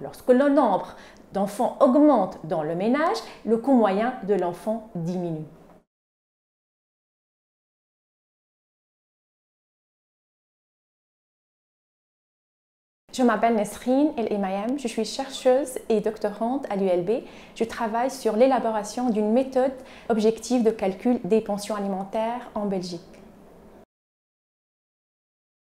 lorsque le nombre d'enfants augmente dans le ménage, le coût moyen de l'enfant diminue. Je m'appelle Nesrine El Emayem, je suis chercheuse et doctorante à l'ULB. Je travaille sur l'élaboration d'une méthode objective de calcul des pensions alimentaires en Belgique.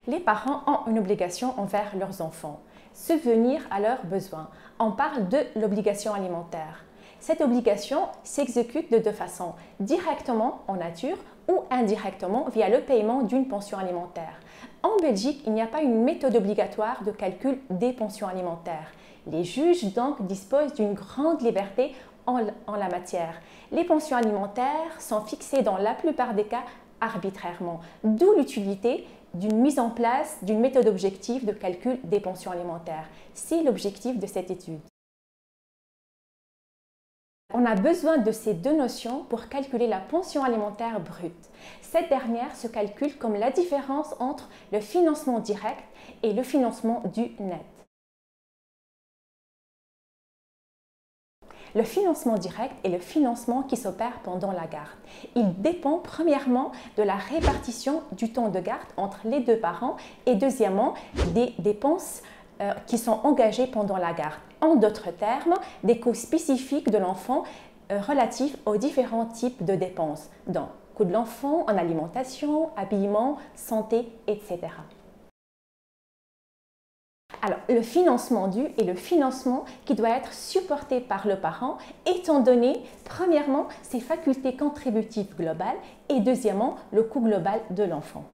Les parents ont une obligation envers leurs enfants, subvenir à leurs besoins. On parle de l'obligation alimentaire. Cette obligation s'exécute de deux façons, directement en nature ou indirectement via le paiement d'une pension alimentaire. En Belgique, il n'y a pas une méthode obligatoire de calcul des pensions alimentaires. Les juges donc disposent d'une grande liberté en la matière. Les pensions alimentaires sont fixées dans la plupart des cas arbitrairement, d'où l'utilité d'une mise en place d'une méthode objective de calcul des pensions alimentaires. C'est l'objectif de cette étude. On a besoin de ces deux notions pour calculer la pension alimentaire brute. Cette dernière se calcule comme la différence entre le financement direct et le financement du net. Le financement direct est le financement qui s'opère pendant la garde. Il dépend premièrement de la répartition du temps de garde entre les deux parents et deuxièmement des dépenses qui sont engagées pendant la garde. En d'autres termes, des coûts spécifiques de l'enfant relatifs aux différents types de dépenses, donc coût de l'enfant en alimentation, habillement, santé, etc. Alors, le financement dû est le financement qui doit être supporté par le parent, étant donné, premièrement, ses facultés contributives globales et deuxièmement, le coût global de l'enfant.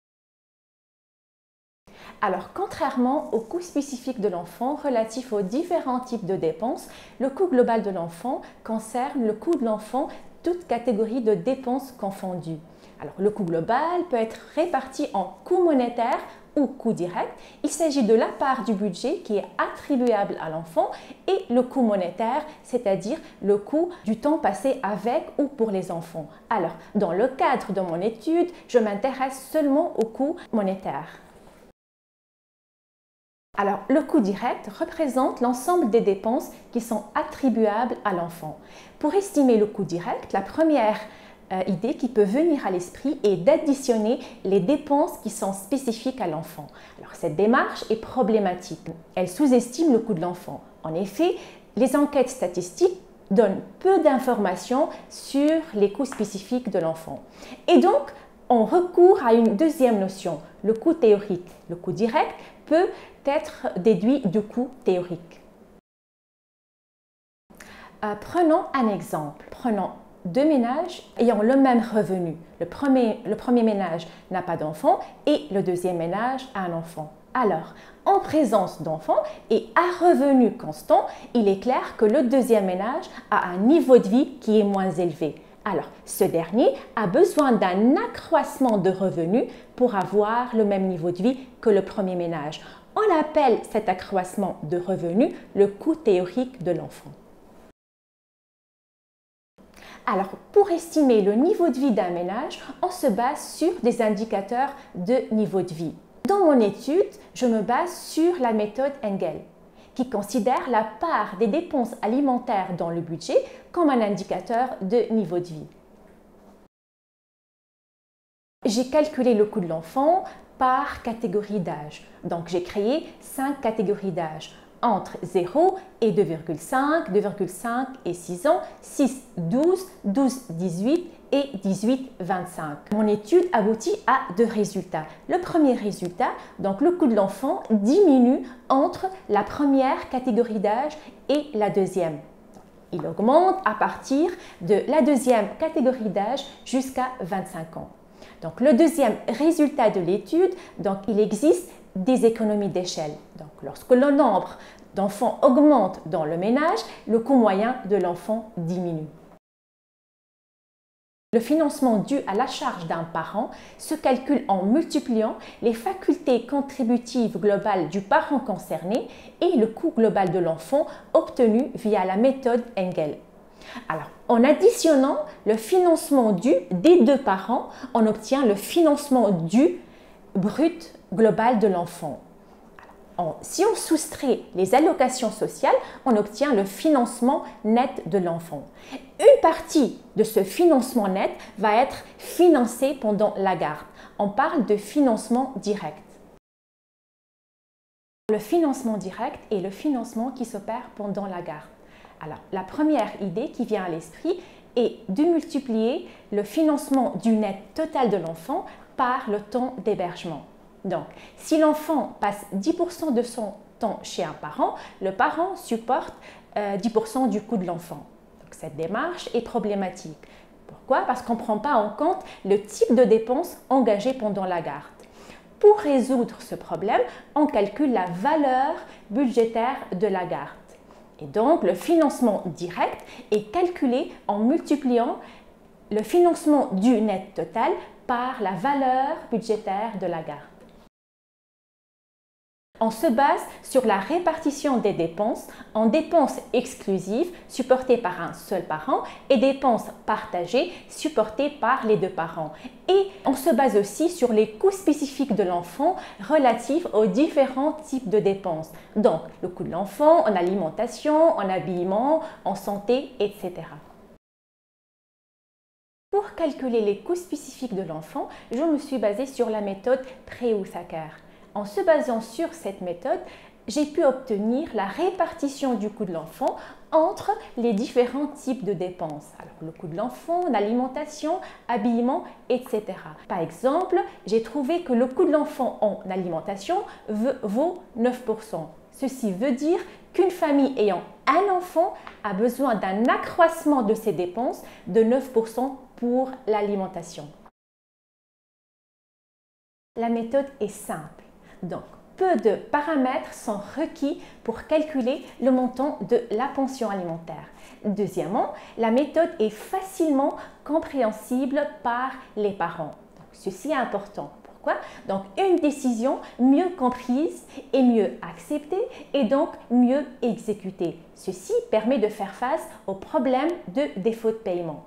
Alors, contrairement au coût spécifique de l'enfant relatif aux différents types de dépenses, le coût global de l'enfant concerne le coût de l'enfant, toute catégorie de dépenses confondues. Alors, le coût global peut être réparti en coût monétaire ou coût direct. Il s'agit de la part du budget qui est attribuable à l'enfant et le coût monétaire, c'est-à-dire le coût du temps passé avec ou pour les enfants. Alors, dans le cadre de mon étude, je m'intéresse seulement au coût monétaire. Alors, le coût direct représente l'ensemble des dépenses qui sont attribuables à l'enfant. Pour estimer le coût direct, la première idée qui peut venir à l'esprit est d'additionner les dépenses qui sont spécifiques à l'enfant. Alors, cette démarche est problématique. Elle sous-estime le coût de l'enfant. En effet, les enquêtes statistiques donnent peu d'informations sur les coûts spécifiques de l'enfant. Et donc, on recourt à une deuxième notion, le coût théorique. Le coût direct peut être déduit du coût théorique. Prenons un exemple. Prenons deux ménages ayant le même revenu. Le premier ménage n'a pas d'enfant et le deuxième ménage a un enfant. Alors, en présence d'enfants et à revenu constant, il est clair que le deuxième ménage a un niveau de vie qui est moins élevé. Alors, ce dernier a besoin d'un accroissement de revenus pour avoir le même niveau de vie que le premier ménage. On appelle cet accroissement de revenus le coût théorique de l'enfant. Alors, pour estimer le niveau de vie d'un ménage, on se base sur des indicateurs de niveau de vie. Dans mon étude, je me base sur la méthode Engel, qui considère la part des dépenses alimentaires dans le budget comme un indicateur de niveau de vie. J'ai calculé le coût de l'enfant par catégorie d'âge. Donc, j'ai créé 5 catégories d'âge entre 0 et 2,5, 2,5 et 6 ans, 6, 12, 12, 18 et 18, 25. Mon étude aboutit à deux résultats. Le premier résultat, donc le coût de l'enfant diminue entre la première catégorie d'âge et la deuxième. Il augmente à partir de la deuxième catégorie d'âge jusqu'à 25 ans. Donc, le deuxième résultat de l'étude, donc il existe des économies d'échelle. Donc, lorsque le nombre d'enfants augmente dans le ménage, le coût moyen de l'enfant diminue. Le financement dû à la charge d'un parent se calcule en multipliant les facultés contributives globales du parent concerné et le coût global de l'enfant obtenu via la méthode Engel. Alors, en additionnant le financement dû des deux parents, on obtient le financement dû brut global de l'enfant. Si on soustrait les allocations sociales, on obtient le financement net de l'enfant. Une partie de ce financement net va être financée pendant la garde. On parle de financement direct. Le financement direct est le financement qui s'opère pendant la garde. Alors, la première idée qui vient à l'esprit est de multiplier le financement du net total de l'enfant par le temps d'hébergement. Donc, si l'enfant passe 10% de son temps chez un parent, le parent supporte 10% du coût de l'enfant. Donc, cette démarche est problématique. Pourquoi? Parce qu'on ne prend pas en compte le type de dépenses engagées pendant la garde. Pour résoudre ce problème, on calcule la valeur budgétaire de la garde. Et donc, le financement direct est calculé en multipliant le financement du net total par la valeur budgétaire de la garde. On se base sur la répartition des dépenses en dépenses exclusives supportées par un seul parent et dépenses partagées supportées par les deux parents. Et on se base aussi sur les coûts spécifiques de l'enfant relatifs aux différents types de dépenses. Donc, le coût de l'enfant en alimentation, en habillement, en santé, etc. Pour calculer les coûts spécifiques de l'enfant, je me suis basée sur la méthode Preuss-Acker. En se basant sur cette méthode, j'ai pu obtenir la répartition du coût de l'enfant entre les différents types de dépenses. Alors, le coût de l'enfant, l'alimentation, habillement, etc. Par exemple, j'ai trouvé que le coût de l'enfant en alimentation vaut 9%. Ceci veut dire qu'une famille ayant un enfant a besoin d'un accroissement de ses dépenses de 9% pour l'alimentation. La méthode est simple. Donc, peu de paramètres sont requis pour calculer le montant de la pension alimentaire. Deuxièmement, la méthode est facilement compréhensible par les parents. Donc, ceci est important. Pourquoi? Donc, une décision mieux comprise et mieux acceptée et donc mieux exécutée. Ceci permet de faire face aux problèmes de défaut de paiement.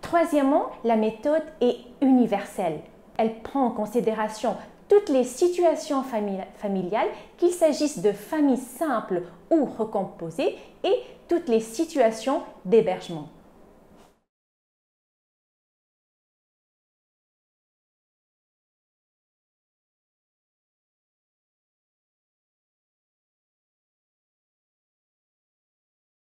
Troisièmement, la méthode est universelle. Elle prend en considération toutes les situations familiales, qu'il s'agisse de familles simples ou recomposées, et toutes les situations d'hébergement.